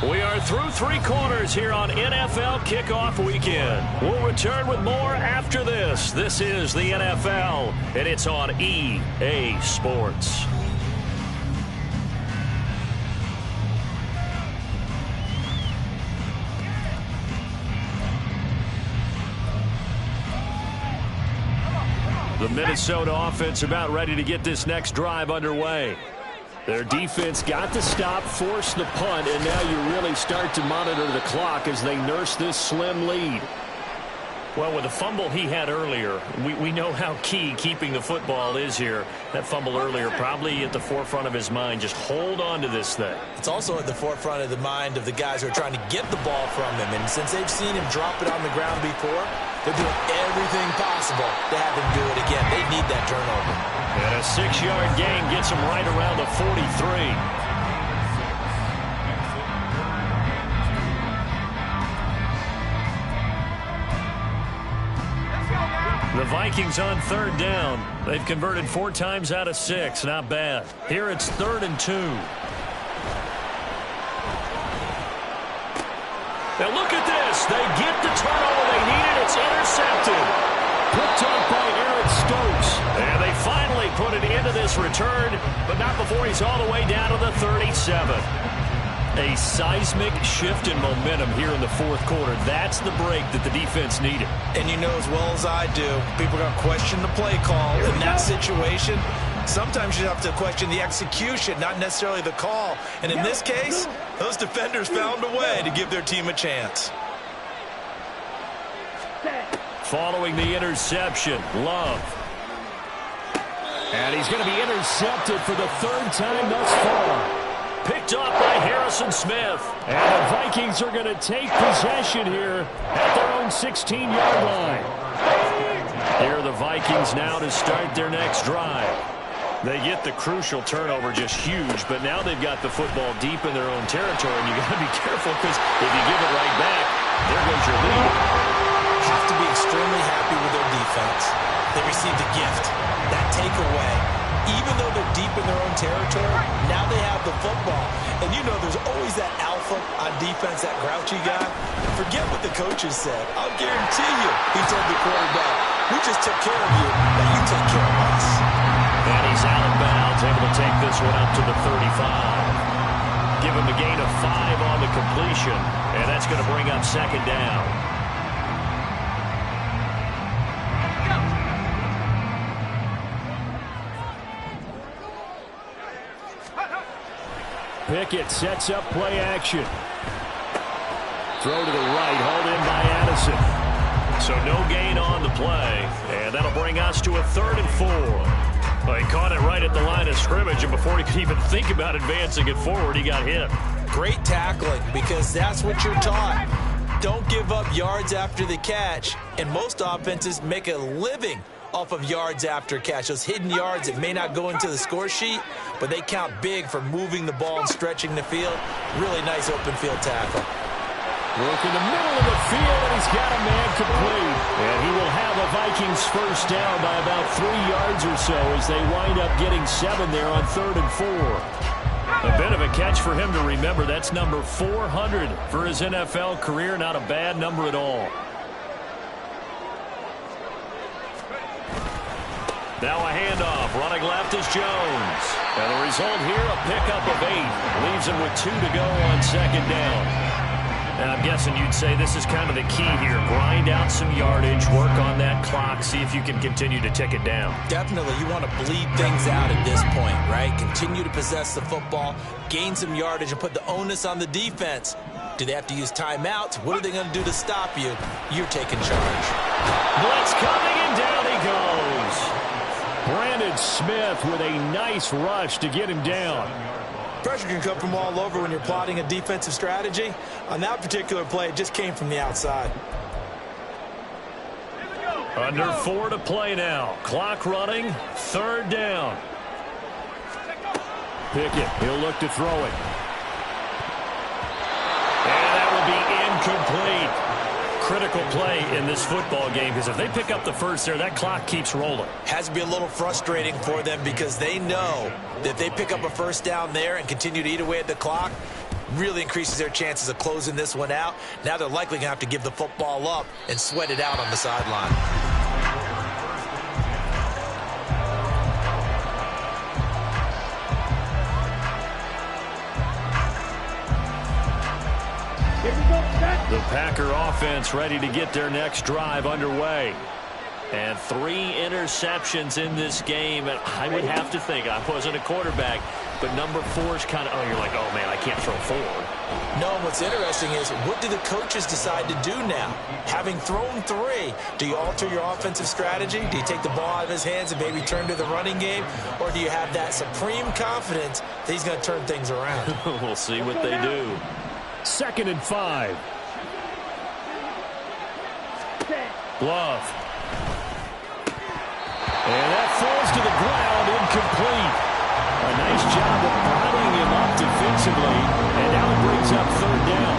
[SPEAKER 2] We are through 3 quarters here on NFL Kickoff Weekend. We'll return with more after this. This is the NFL, and it's on EA Sports. The Minnesota offense about ready to get this next drive underway. Their defense got the stop, forced the punt, and now you really start to monitor the clock as they nurse this slim lead.
[SPEAKER 1] Well, with the fumble he had earlier, we know how key keeping the football is here. That fumble earlier probably at the forefront of his mind. Just hold on to this thing.
[SPEAKER 6] It's also at the forefront of the mind of the guys who are trying to get the ball from him. And since they've seen him drop it on the ground before, they're doing everything possible to have him do it again. They need that turnover.
[SPEAKER 1] And a 6-yard gain gets him right around the 43. The Vikings on 3rd down. They've converted 4 times out of 6. Not bad. Here it's 3rd and 2. Now look at this. They get the turnover they needed. It's intercepted. Picked up by Eric Stokes. And they finally put it into this return, but not before he's all the way down to the 37. A seismic shift in momentum here in the 4th quarter. That's the break that the defense needed.
[SPEAKER 6] And you know as well as I do, people are going to question the play call in that situation. Sometimes you have to question the execution, not necessarily the call. And in this case, those defenders found a way to give their team a chance.
[SPEAKER 1] Following the interception, Love.
[SPEAKER 2] And he's going to be intercepted for the 3rd time thus far.
[SPEAKER 1] Picked up by Harrison Smith.
[SPEAKER 2] And the Vikings are going to take possession here at their own 16-yard line.
[SPEAKER 1] Here are the Vikings now to start their next drive. They get the crucial turnover, just huge, but now they've got the football deep in their own territory, and you got to be careful because if you give it right back, there goes your lead.
[SPEAKER 6] Have to be extremely happy with their defense. They received a gift. That takeaway, even though they're deep in their own territory, now they have the football. And you know there's always that alpha on defense, that grouchy guy. Forget what the coaches said. I'll guarantee you, he told the quarterback, we just took care of you, now you take care of us.
[SPEAKER 1] And he's out of bounds, able to take this one up to the 35. Give him a gain of 5 on the completion, and that's going to bring up 2nd down.
[SPEAKER 2] Pickett sets up play action. Throw to the right, hauled in by Addison.
[SPEAKER 1] So no gain on the play, and that'll bring us to a 3rd and 4. Well, he caught it right at the line of scrimmage, and before he could even think about advancing it forward, he got hit.
[SPEAKER 6] Great tackling, because that's what you're taught. Don't give up yards after the catch, and most offenses make a living off of yards after catch. Those hidden yards that may not go into the score sheet, but they count big for moving the ball and stretching the field. Really nice open field tackle.
[SPEAKER 2] Look in the middle of the field, and he's got a man complete. And he will have a Vikings first down by about 3 yards or so as they wind up getting 7 there on 3rd and 4.
[SPEAKER 1] A bit of a catch for him to remember. That's number 400 for his NFL career. Not a bad number at all. Now a handoff. Running left is Jones. And the result here, a pickup of 8. Leaves him with 2 to go on 2nd down. And I'm guessing you'd say this is kind of the key here. Grind out some yardage, work on that clock, see if you can continue to tick it down.
[SPEAKER 6] Definitely, you want to bleed things out at this point, right? Continue to possess the football, gain some yardage, and put the onus on the defense. Do they have to use timeouts? What are they going to do to stop you? You're taking charge.
[SPEAKER 1] Blitz coming, and down he goes.
[SPEAKER 2] Brandon Smith with a nice rush to get him down.
[SPEAKER 6] Pressure can come from all over when you're plotting a defensive strategy. On that particular play, it just came from the outside.
[SPEAKER 1] Under 4 to play now. Clock running. 3rd down.
[SPEAKER 2] Pickett, he'll look to throw it.
[SPEAKER 1] And that will be incomplete. Critical play in this football game because if they pick up the first there, that clock keeps rolling.
[SPEAKER 6] Has to be a little frustrating for them because they know that if they pick up a first down there and continue to eat away at the clock, really increases their chances of closing this one out. Now they're likely going to have to give the football up and sweat it out on the sideline.
[SPEAKER 2] The Packer offense ready to get their next drive underway. And 3 interceptions in this game. And I would have to think, I wasn't a quarterback, but number 4 is kind of, oh, you're like, oh, man, I can't throw 4.
[SPEAKER 6] No, what's interesting is, what do the coaches decide to do now? Having thrown 3, do you alter your offensive strategy? Do you take the ball out of his hands and maybe turn to the running game? Or do you have that supreme confidence that he's going to turn things around?
[SPEAKER 2] We'll see what they do. 2nd and 5. Glove. And that falls to the ground, incomplete. A nice job of bottling him up defensively, and now it brings up 3rd down.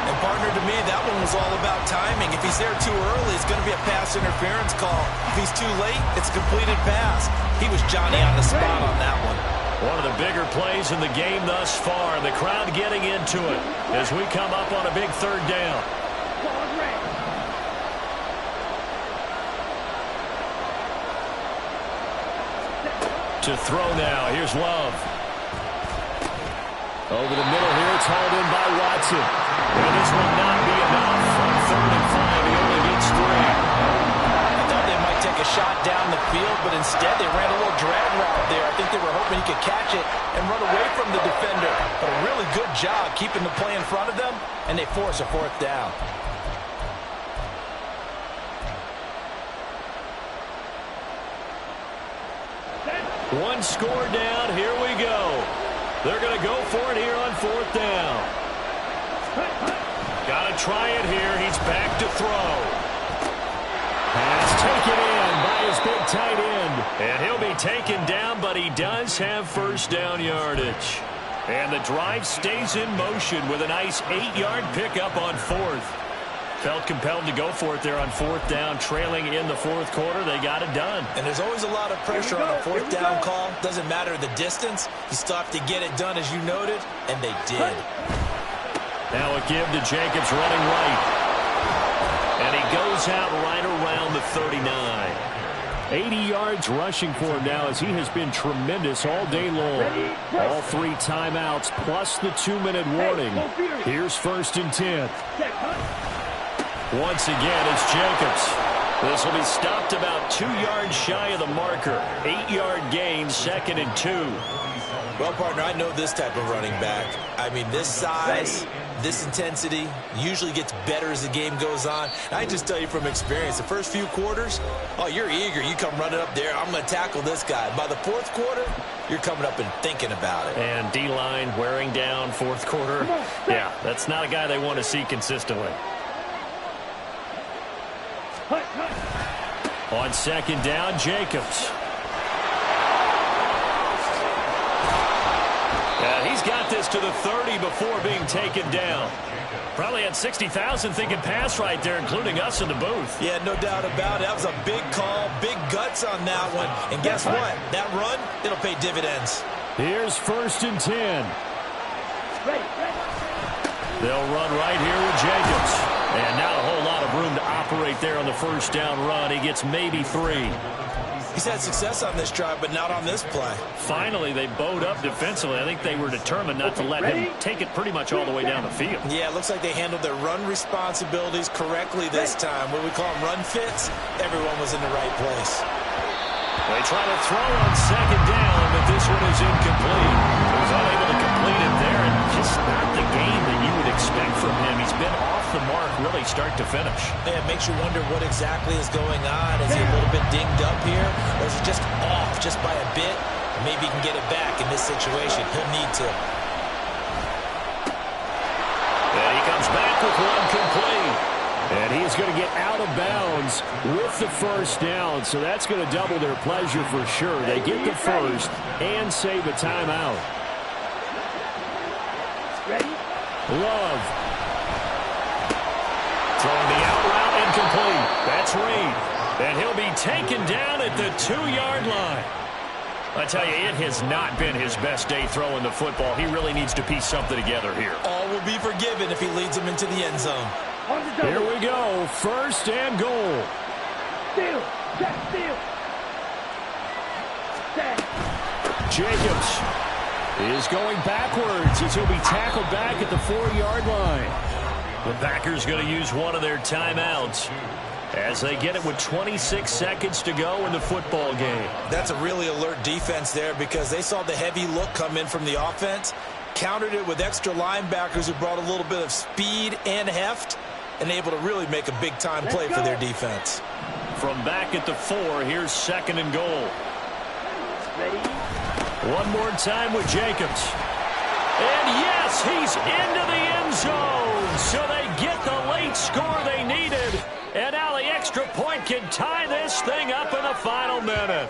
[SPEAKER 6] And partner, to me, that one was all about timing. If he's there too early, it's going to be a pass interference call. If he's too late, it's a completed pass. He was Johnny on the spot on that one.
[SPEAKER 2] One of the bigger plays in the game thus far. The crowd getting into it as we come up on a big 3rd down. To throw now. Here's Love. Over the middle here. It's hauled in by Watson. And this will not be enough. On 3rd and 5, he only gets 3.
[SPEAKER 6] I thought they might take a shot down the field, but instead they ran a little drag route there. I think they were hoping he could catch it and run away from the defender. But a really good job keeping the play in front of them, and they force a 4th down.
[SPEAKER 2] One score down. Here we go. They're going to go for it here on 4th down. Got to try it here. He's back to throw. Pass taken in by his big tight end. And he'll be taken down, but he does have 1st down yardage. And the drive stays in motion with a nice 8-yard pickup on 4th. Felt compelled to go for it there on 4th down, trailing in the 4th quarter. They got it done.
[SPEAKER 6] And there's always a lot of pressure on a 4th down call. Doesn't matter the distance. You still have to get it done, as you noted, and they did.
[SPEAKER 2] Now a give to Jacobs running right. And he goes out right around the 39. 80 yards rushing for him now as he has been tremendous all day long. All 3 timeouts plus the 2-minute warning. Here's 1st and 10. Once again, it's Jacobs. This will be stopped about 2 yards shy of the marker. 8-yard gain, 2nd and 2.
[SPEAKER 6] Well, partner, I know this type of running back. I mean, this size, this intensity usually gets better as the game goes on. And I just tell you from experience, the first few quarters, oh, you're eager. You come running up there, I'm going to tackle this guy. By the 4th quarter, you're coming up and thinking about it.
[SPEAKER 2] And D-line wearing down 4th quarter. Yeah, that's not a guy they want to see consistently. On 2nd down, Jacobs. And he's got this to the 30 before being taken down. Probably had 60,000 thinking pass right there, including us in the booth.
[SPEAKER 6] Yeah, no doubt about it. That was a big call, big guts on that one. And guess what? That run, it'll pay dividends.
[SPEAKER 2] Here's 1st and 10. They'll run right here with Jacobs. And not a whole lot of room to operate there on the 1st down run. He gets maybe 3.
[SPEAKER 6] He's had success on this drive, but not on this play.
[SPEAKER 2] Finally, they bowed up defensively. I think they were determined not to let him take it pretty much all the way down the field.
[SPEAKER 6] Yeah, it looks like they handled their run responsibilities correctly this time. When we call them run fits, everyone was in the right place.
[SPEAKER 2] They try to throw on 2nd down, but this one is incomplete. He was unable to complete it there, and just not the game that you would expect from him. He's been off the mark really start to finish.
[SPEAKER 6] Yeah, it makes you wonder what exactly is going on. Is he a little bit dinged up here, or is he just off just by a bit? Maybe he can get it back in this situation. He'll need to.
[SPEAKER 2] And he comes back with one complete. And he's going to get out of bounds with the 1st down. So that's going to double their pleasure for sure. They get the 1st and save a timeout. Love. Throwing the out route incomplete. That's Reed. And he'll be taken down at the 2-yard line. I tell you, it has not been his best day throwing the football. He really needs to piece something together here.
[SPEAKER 6] All will be forgiven if he leads them into the end zone.
[SPEAKER 2] Here we go. First and goal.
[SPEAKER 3] Steal. Check steal. Check.
[SPEAKER 2] Jacobs is going backwards as he'll be tackled back at the 4-yard line. The Packers going to use one of their timeouts as they get it with 26 seconds to go in the football game.
[SPEAKER 6] That's a really alert defense there because they saw the heavy look come in from the offense, countered it with extra linebackers who brought a little bit of speed and heft, and able to really make a big-time play for their defense.
[SPEAKER 2] From back at the 4, here's second and goal.
[SPEAKER 3] Ready.
[SPEAKER 2] One more time with Jacobs. And yes, he's into the end zone. So they get the late score they needed. And now the extra point can tie this thing up in the final minute.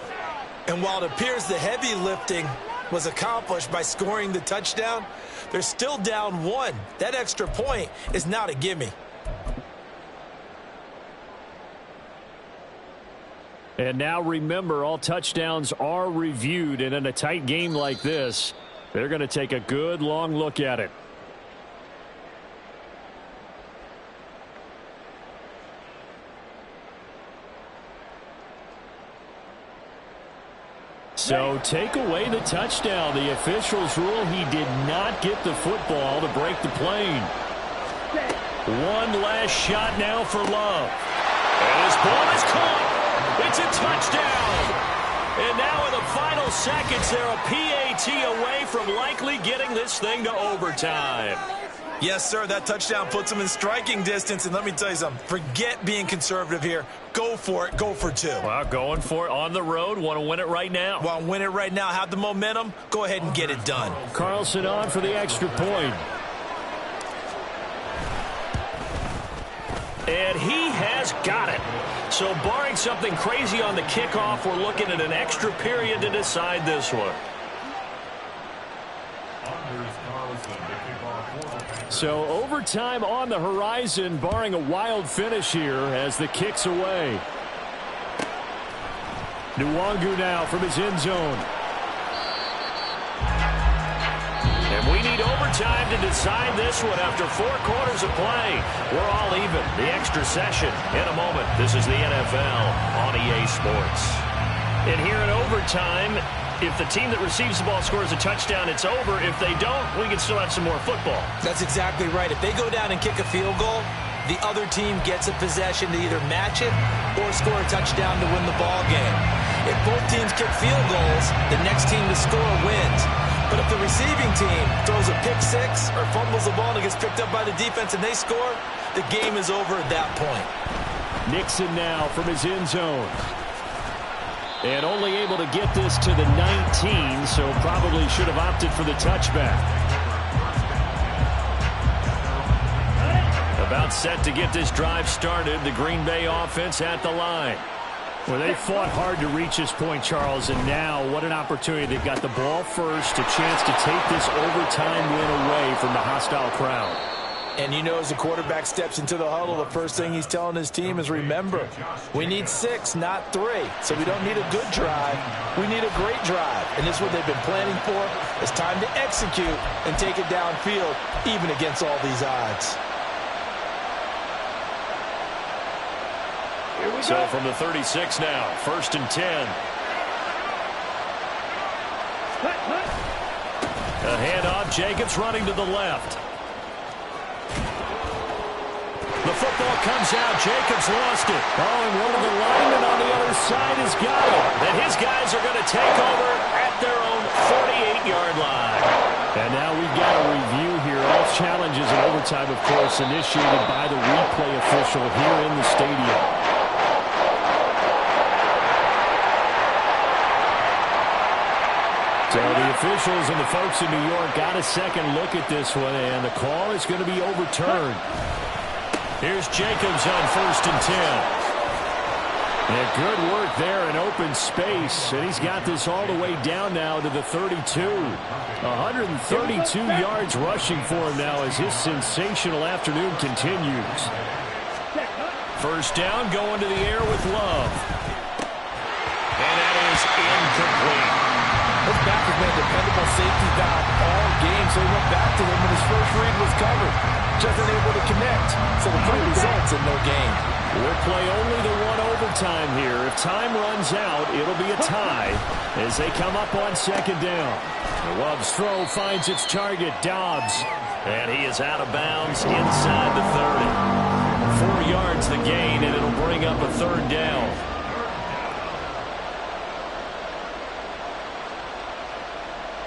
[SPEAKER 6] And while it appears the heavy lifting was accomplished by scoring the touchdown, they're still down 1. That extra point is not a gimme.
[SPEAKER 2] And now remember, all touchdowns are reviewed, and in a tight game like this, they're going to take a good long look at it. So take away the touchdown. The officials rule he did not get the football to break the plane. One last shot now for Love. And his ball is caught. It's a touchdown. And now in the final seconds, they're a PAT away from likely getting this thing to overtime.
[SPEAKER 6] Yes, sir, that touchdown puts them in striking distance. And let me tell you something, forget being conservative here. Go for it. Go for 2.
[SPEAKER 2] Well, going for it on the road. Want to win it right now.
[SPEAKER 6] Want to win it right now. Have the momentum. Go ahead and get it done.
[SPEAKER 2] Carlson on for the extra point. And he has got it. So barring something crazy on the kickoff, we're looking at an extra period to decide this one. So overtime on the horizon, barring a wild finish here as the kick's away. Nwangu now from his end zone. And we need overtime to decide this one after 4 quarters of play. We're all even. The extra session in a moment. This is the NFL on EA Sports. And here in overtime, if the team that receives the ball scores a touchdown, it's over. If they don't, we can still have some more football.
[SPEAKER 6] That's exactly right. If they go down and kick a field goal, the other team gets a possession to either match it or score a touchdown to win the ball game. If both teams kick field goals, the next team to score wins. But if the receiving team throws a pick 6 or fumbles the ball and it gets picked up by the defense and they score, the game is over at that point.
[SPEAKER 2] Nixon now from his end zone. And only able to get this to the 19, so probably should have opted for the touchback. About set to get this drive started, the Green Bay offense at the line. Well, they fought hard to reach this point, Charles, and now what an opportunity. They've got the ball first, a chance to take this overtime win away from the hostile crowd.
[SPEAKER 6] And you know, as the quarterback steps into the huddle, the first thing he's telling his team is, remember, we need 6, not 3. So we don't need a good drive. We need a great drive. And this is what they've been planning for. It's time to execute and take it downfield, even against all these odds.
[SPEAKER 2] So from the 36 now, 1st and 10. A handoff, Jacobs running to the left. The football comes out. Jacobs lost it. Oh, and one of the linemen on the other side has got it. And his guys are going to take over at their own 48-yard line. And now we've got a review here. All challenges in overtime, of course, initiated by the replay official here in the stadium. So the officials and the folks in New York got a second look at this one, and the call is going to be overturned. Here's Jacobs on 1st and 10. And good work there in open space, and he's got this all the way down now to the 32. 132 yards rushing for him now as his sensational afternoon continues. First down, going to the air with Love. And that is incomplete.
[SPEAKER 6] His back has been a dependable safety valve all game, so he went back to him when his first read was covered. Just unable to connect, so the play results in no gain.
[SPEAKER 2] We'll play only the one overtime here. If time runs out, it'll be a tie as they come up on second down. The Love's throw finds its target, Dobbs. And he is out of bounds inside the 30. 4 yards the gain, and it'll bring up a third down.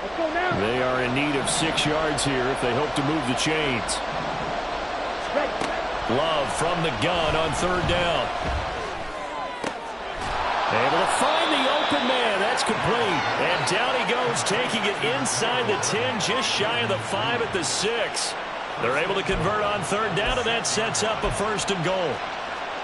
[SPEAKER 3] Let's go now.
[SPEAKER 2] They are in need of 6 yards here if they hope to move the chains. Love from the gun on third down. Able to find the open man. That's complete. And down he goes, taking it inside the 10, just shy of the 5 at the 6. They're able to convert on third down, and that sets up a first and goal.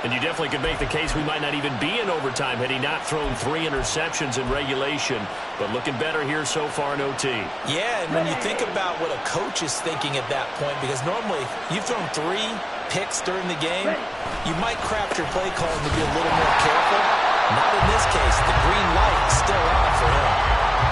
[SPEAKER 2] And you definitely could make the case we might not even be in overtime had he not thrown 3 interceptions in regulation. But looking better here so far in OT.
[SPEAKER 6] Yeah, and when you think about what a coach is thinking at that point, because normally you've thrown 3 picks during the game, you might craft your play calling to be a little more careful. Not in this case. The green light is still on for him.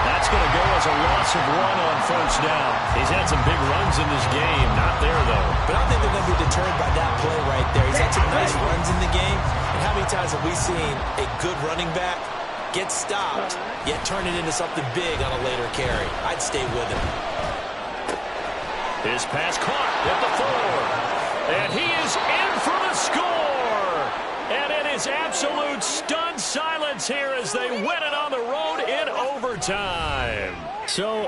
[SPEAKER 2] That's going to go as a loss of 1 on first down. He's had some big runs in this game. Not there, though.
[SPEAKER 6] But I don't think they're going to be deterred by that play right there. He's had some nice runs in the game. And how many times have we seen a good running back get stopped, yet turn it into something big on a later carry? I'd stay with him.
[SPEAKER 2] His pass caught at the 4. And he is in for the score. And it is absolute stunned silence here as they win it on the road in overtime. So